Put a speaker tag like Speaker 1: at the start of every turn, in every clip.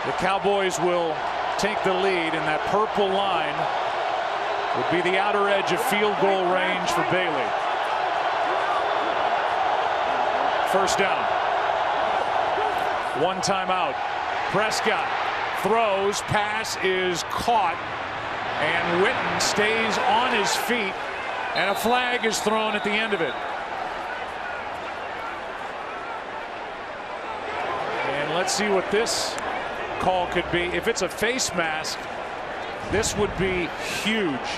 Speaker 1: The Cowboys will take the lead, and that purple line would be the outer edge of field goal range for Bailey. First down. One timeout. Prescott throws, pass is caught, and Witten stays on his feet, and a flag is thrown at the end of it. And let's see what this call could be. If it's a face mask, this would be huge.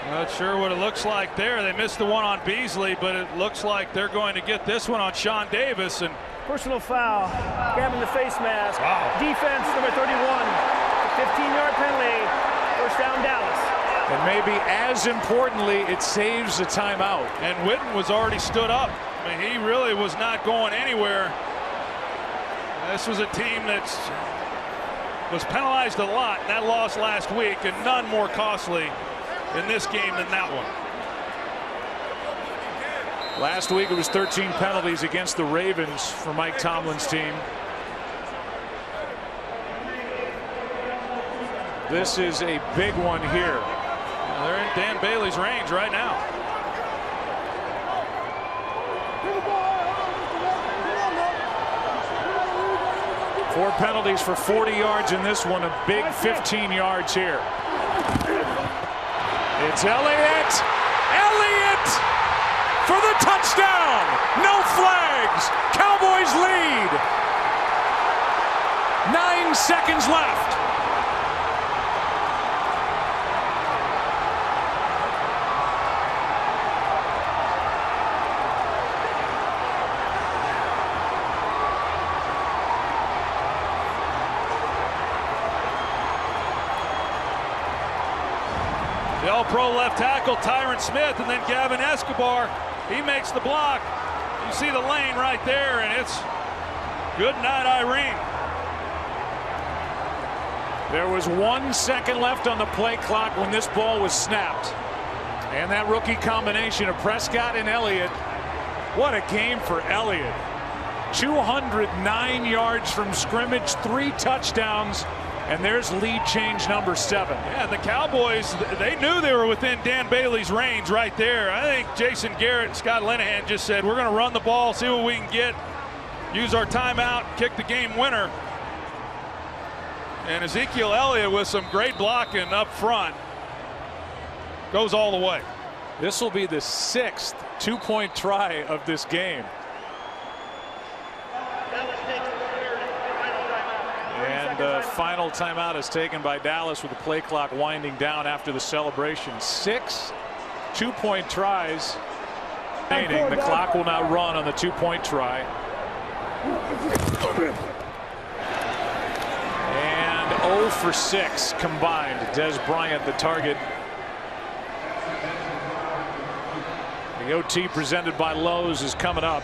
Speaker 2: Not sure what it looks like there. They missed the one on Beasley, but it looks like they're going to get this one on Sean Davis. And
Speaker 3: personal foul, grabbing the face mask.
Speaker 2: Wow.
Speaker 3: Defense, number 31, 15-yard penalty, first down Dallas.
Speaker 1: And maybe as importantly, it saves a timeout.
Speaker 2: And Witten was already stood up. I mean, he really was not going anywhere. This was a team that was penalized a lot in that loss last week, and none more costly in this game than that one.
Speaker 1: Last week it was 13 penalties against the Ravens for Mike Tomlin's team. This is a big one here.
Speaker 2: They're in Dan Bailey's range right now.
Speaker 1: Four penalties for 40 yards in this one, a big 15 yards here. It's Elliott! Elliott for the touchdown! No flags! Cowboys lead! 9 seconds left.
Speaker 2: The All-Pro left tackle Tyron Smith, and then Gavin Escobar. He makes the block. You see the lane right there, and it's good night, Irene.
Speaker 1: There was 1 second left on the play clock when this ball was snapped. And that rookie combination of Prescott and Elliott. What a game for Elliott. 209 yards from scrimmage, 3 touchdowns. And there's lead change number 7.
Speaker 2: Yeah, the Cowboys, they knew they were within Dan Bailey's range right there. I think Jason Garrett and Scott Linehan just said, we're going to run the ball, see what we can get, use our timeout, kick the game winner. And Ezekiel Elliott with some great blocking up front goes all the way.
Speaker 1: This will be the 6th 2-point try of this game. And the final timeout is taken by Dallas with the play clock winding down after the celebration. 6 2-point tries remaining. The clock will now run on the 2-point try. And 0 for 6 combined. Dez Bryant the target. The OT presented by Lowe's is coming up.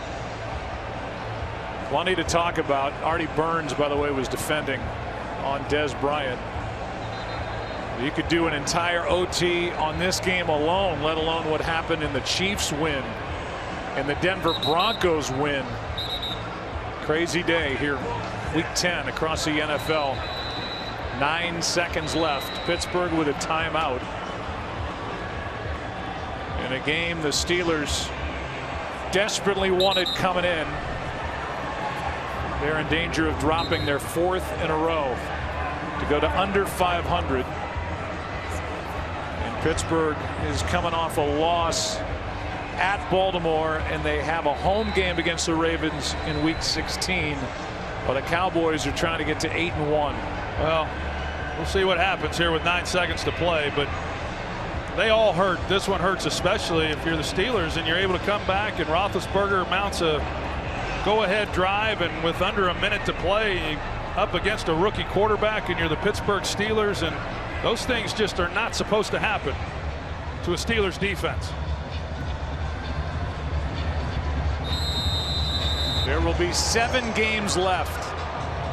Speaker 1: Plenty to talk about. Artie Burns, by the way, was defending on Dez Bryant. You could do an entire OT on this game alone, let alone what happened in the Chiefs win and the Denver Broncos win. Crazy day here, week 10 across the NFL. 9 seconds left. Pittsburgh with a timeout. In a game the Steelers desperately wanted coming in. They're in danger of dropping their 4th in a row to go to under 500. And Pittsburgh is coming off a loss at Baltimore, and they have a home game against the Ravens in week 16. But the Cowboys are trying to get to 8-1.
Speaker 2: Well, we'll see what happens here with 9 seconds to play, but they all hurt. This one hurts especially if you're the Steelers and you're able to come back and Roethlisberger mounts a go-ahead drive, and with under a minute to play up against a rookie quarterback, and you're the Pittsburgh Steelers, and those things just are not supposed to happen to a Steelers defense.
Speaker 1: There will be 7 games left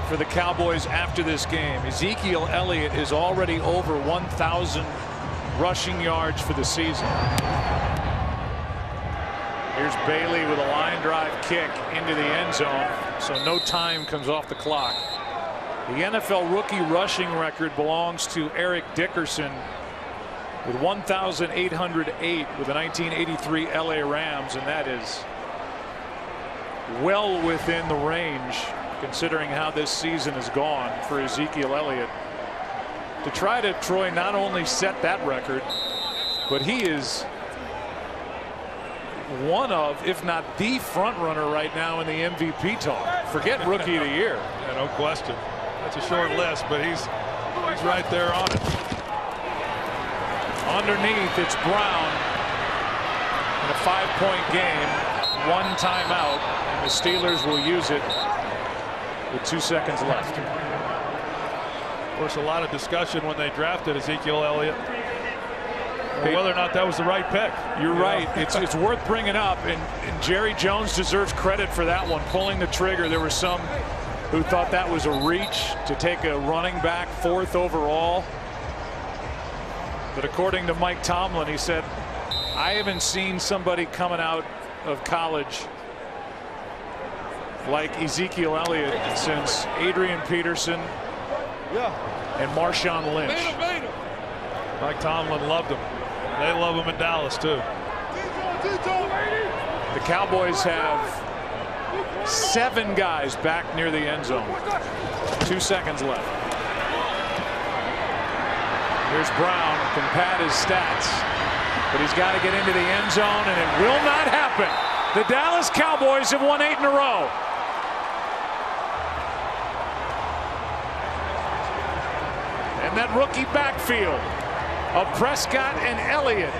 Speaker 1: for the Cowboys after this game. Ezekiel Elliott is already over 1,000 rushing yards for the season. Here's Bailey with a line drive kick into the end zone, so no time comes off the clock. The NFL rookie rushing record belongs to Eric Dickerson with 1,808 with the 1983 LA Rams, and that is well within the range considering how this season has gone for Ezekiel Elliott. To try to, Troy, not only set that record, but he is one of, if not the front runner right now in the MVP talk. Forget rookie of the year.
Speaker 2: Yeah, no question. That's a short list, but he's right there on it.
Speaker 1: Underneath, it's Brown in a 5-point game. 1 timeout, and the Steelers will use it with 2 seconds left.
Speaker 2: Of course, a lot of discussion when they drafted Ezekiel Elliott, whether or not that was the right pick.
Speaker 1: You're right. It's worth bringing up, and Jerry Jones deserves credit for that one, pulling the trigger. There were some who thought that was a reach to take a running back 4th overall. But according to Mike Tomlin, he said, I haven't seen somebody coming out of college like Ezekiel Elliott since Adrian Peterson and Marshawn Lynch.
Speaker 2: Mike Tomlin loved him. They love him in Dallas too.
Speaker 1: The Cowboys have 7 guys back near the end zone. 2 seconds left. Here's Brown, can pad his stats, but he's got to get into the end zone, and it will not happen. The Dallas Cowboys have won 8 in a row. And that rookie backfield of Prescott and Elliott